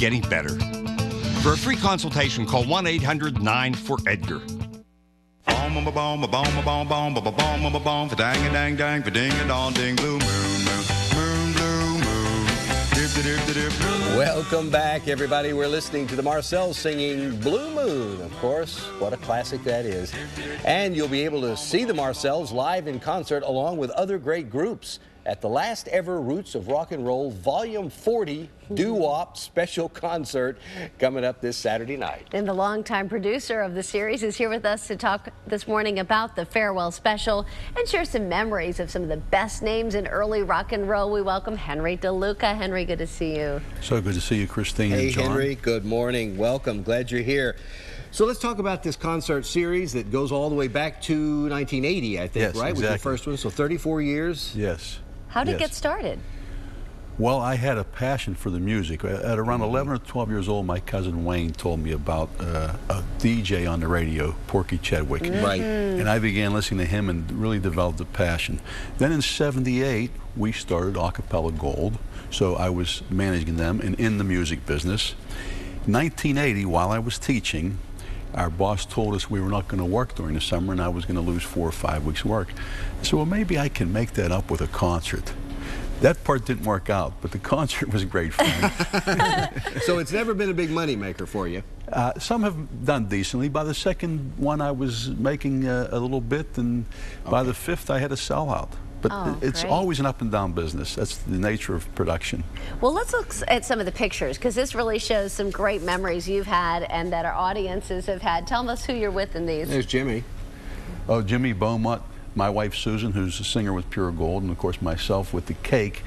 getting better. For a free consultation, call 1-800-9-4-EDGAR. Boom, boom, boom, boom, boom, boom, boom, boom, boom, boom, boom, for dang a dang dang, for ding a dong ding, blue moon, moon, blue moon, dip dip dip dip. Welcome back, everybody. We're listening to the Marcells singing Blue Moon. Of course, what a classic that is. And you'll be able to see the Marcells live in concert along with other great groups at the last ever Roots of Rock and Roll Volume 40 Doo-Wop special concert coming up this Saturday night. And the longtime producer of the series is here with us to talk this morning about the farewell special and share some memories of some of the best names in early rock and roll. We welcome Henry DeLuca. Henry, good to see you. So good to see you, Christine and John. Hey, Henry, good morning. Welcome. Glad you're here. So let's talk about this concert series that goes all the way back to 1980, I think, yes, right? Exactly. Was your first one, so 34 years? Yes. How did it get started? Well, I had a passion for the music. At around 11 or 12 years old, my cousin Wayne told me about a DJ on the radio, Porky Chedwick. Right. And I began listening to him and really developed a passion. Then in '78, we started Acapella Gold, so I was managing them and in the music business. 1980, while I was teaching, our boss told us we were not going to work during the summer and I was going to lose 4 or 5 weeks' work. So, well, maybe I can make that up with a concert. That part didn't work out, but the concert was great for me. So it's never been a big money maker for you? Some have done decently. By the second one, I was making a little bit, and by the fifth, I had a sellout. But it's always an up and down business. That's the nature of production. Well, let's look at some of the pictures, because this really shows some great memories you've had and that our audiences have had. Tell us who you're with in these. There's Jimmy. Oh, Jimmy Beaumont, my wife Susan, who's a singer with Pure Gold, and of course myself with the Cake.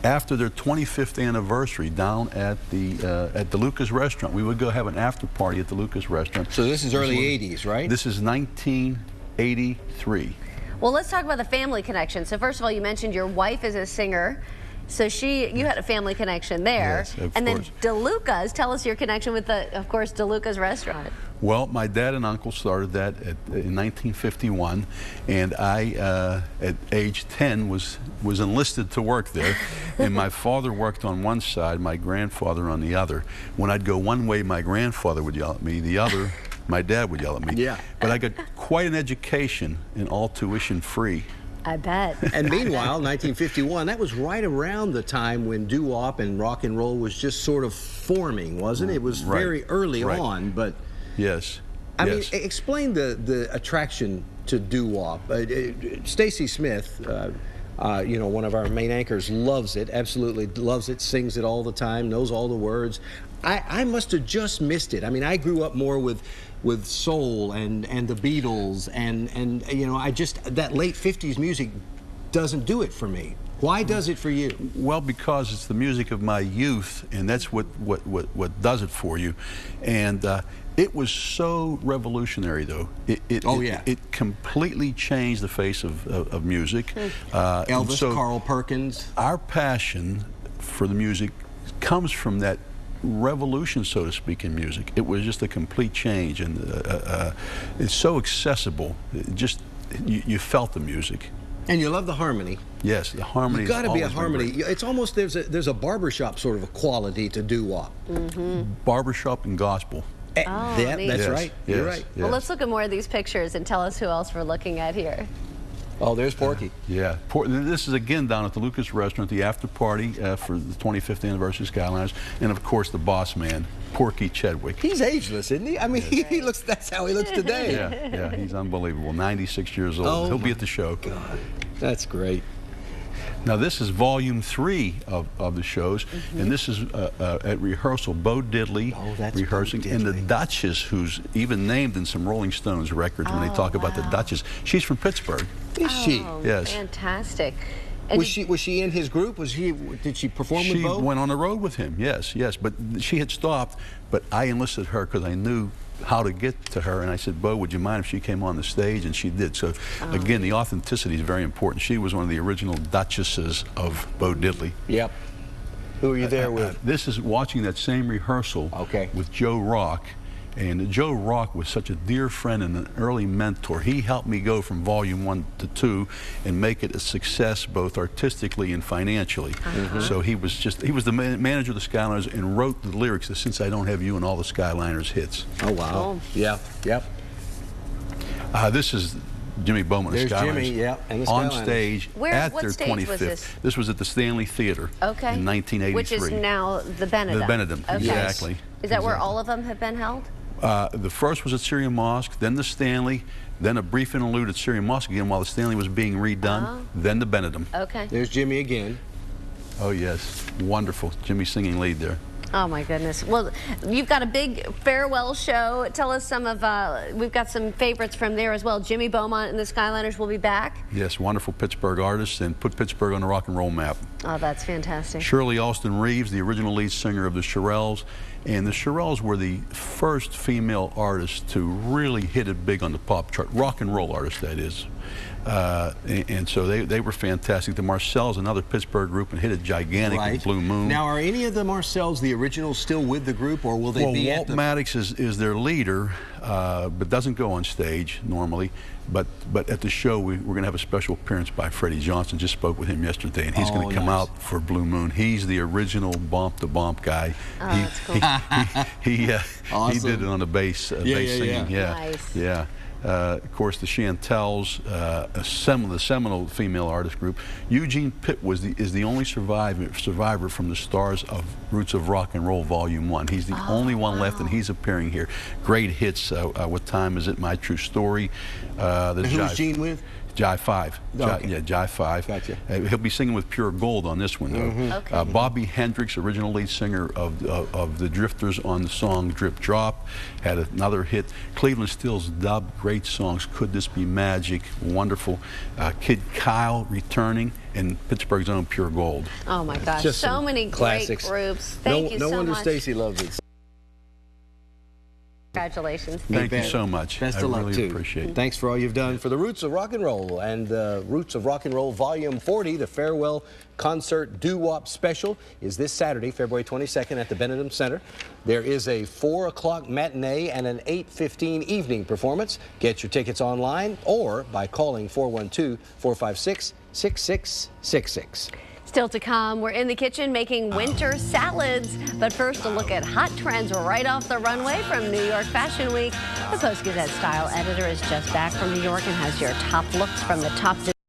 After their 25th anniversary down at the Lucas Restaurant, we would go have an after party at the Lucas Restaurant. So this is early 80s, right? This is 1983. Well, let's talk about the family connection. So first of all, you mentioned your wife is a singer. So you had a family connection there. Yes, of and course. Then DeLuca's, tell us your connection with of course, DeLuca's restaurant. Well, my dad and uncle started that in 1951, and I, at age 10, was enlisted to work there. And my father worked on one side, my grandfather on the other. When I'd go one way, my grandfather would yell at me. The other, my dad would yell at me. Yeah. But I got quite an education, and all tuition free. I bet. And meanwhile, 1951, that was right around the time when doo-wop and rock and roll was just sort of forming, wasn't it? It was very early on, but... Yes. I mean, explain the attraction to doo-wop. Stacy Smith, you know, one of our main anchors, loves it, absolutely loves it, sings it all the time, knows all the words. I must have just missed it. I mean, I grew up more with soul and the Beatles, and you know, that late 50s music doesn't do it for me. Why does it for you? Well, because it's the music of my youth, and that's what does it for you. And it was so revolutionary, though. It completely changed the face of music. Elvis, so Carl Perkins. Our passion for the music comes from that revolution, so to speak, in music. It was just a complete change, and it's so accessible. You felt the music. And you love the harmony. Yes, the harmony. You've got to be a harmony. It's almost, there's a barbershop sort of a quality to doo-wop. Barbershop and gospel. Neat. That's right. Yes, You're right. yes. Well, let's look at more of these pictures and tell us who else we're looking at here. Oh, there's Porky. Yeah. This is again down at the Lucas Restaurant, the after party for the 25th anniversary of Skyliners, and of course the boss man, Porky Chedwick. He's ageless, isn't he? I mean, he looks. That's how he looks today. Yeah, he's unbelievable. 96 years old. Oh, he'll be at the show. God, that's great. Now this is volume 3 of the shows, and this is at rehearsal. Bo Diddley rehearsing, Bo Diddley. and the Duchess, who's even named in some Rolling Stones records when they talk about the Duchess. She's from Pittsburgh. Is she? Yes. Fantastic. And Was she in his group? Did she perform with Bo? She went on the road with him. Yes. But she had stopped. But I enlisted her because I knew how to get to her, and I said, Bo, would you mind if she came on the stage? And she did. So again, the authenticity is very important. She was one of the original Duchesses of Bo Diddley. Yep. Who are you there with? This is watching that same rehearsal with Joe Rock, And Joe Rock was such a dear friend and an early mentor. He helped me go from Volume 1 to 2 and make it a success both artistically and financially. So he was the manager of the Skyliners and wrote the lyrics to Since I Don't Have You and all the Skyliners hits. Oh, wow. Yeah, yep. This is Jimmy Bowman and the Skyliners. Jimmy, yeah, and the on Skyliners. stage at what their stage 25th. was this? This was at the Stanley Theater in 1983. Which is now the Benedum. The Benedum, exactly. Is that where all of them have been held? The first was at Syrian Mosque, then the Stanley, then a brief interlude at Syrian Mosque again while the Stanley was being redone, then the Benedum. Okay. There's Jimmy again. Oh, yes. Wonderful. Jimmy singing lead there. Oh my goodness. Well, you've got a big farewell show. Tell us some of, we've got some favorites from there as well. Jimmy Beaumont and the Skyliners will be back. Yes, wonderful Pittsburgh artists and put Pittsburgh on the rock and roll map. Oh, that's fantastic. Shirley Alston Reeves, the original lead singer of the Shirelles. And the Shirelles were the first female artists to really hit it big on the pop chart. Rock and roll artists, that is. And so they were fantastic. The Marcells, another Pittsburgh group, and hit it gigantic with Blue Moon. Now, are any of the Marcells, the originals, still with the group, or will they be Walt Maddox is their leader, but doesn't go on stage normally. But at the show, we're going to have a special appearance by Freddie Johnson. Just spoke with him yesterday, and he's going to come out for Blue Moon. He's the original bump to bump guy. Oh, that's cool. He Awesome. did it on the bass, bass singing. Yeah. Nice. Yeah. Of course, the Chantels, the seminal female artist group. Eugene Pitt is the only survivor from the stars of Roots of Rock and Roll Volume 1. He's the only one left, and he's appearing here. Great hits. What Time Is It? My True Story. Who's Gene with? Jive 5. Okay. Yeah, Jive 5. Gotcha. He'll be singing with Pure Gold on this one, though. Okay. Bobby Hendricks, original lead singer of the Drifters on the song Drip Drop, had another hit. Cleveland Stills dubbed great songs. Could This Be Magic? Wonderful. Kid Kyle returning, and Pittsburgh's own Pure Gold. Oh my gosh, Just so some many classics. great groups. Thank you so much. No wonder Stacy loves it. Congratulations. Thank you so much. Best I of luck, really too. appreciate it. Thanks for all you've done for the Roots of Rock and Roll and Roots of Rock and Roll Volume 40, the Farewell Concert Doo-Wop Special, is this Saturday, February 22nd at the Benedum Center. There is a 4 o'clock matinee and an 8:15 evening performance. Get your tickets online or by calling 412-456-6666. Still to come, we're in the kitchen making winter salads. But first, a look at hot trends right off the runway from New York Fashion Week. The Post-Gazette style editor is just back from New York and has your top looks from the top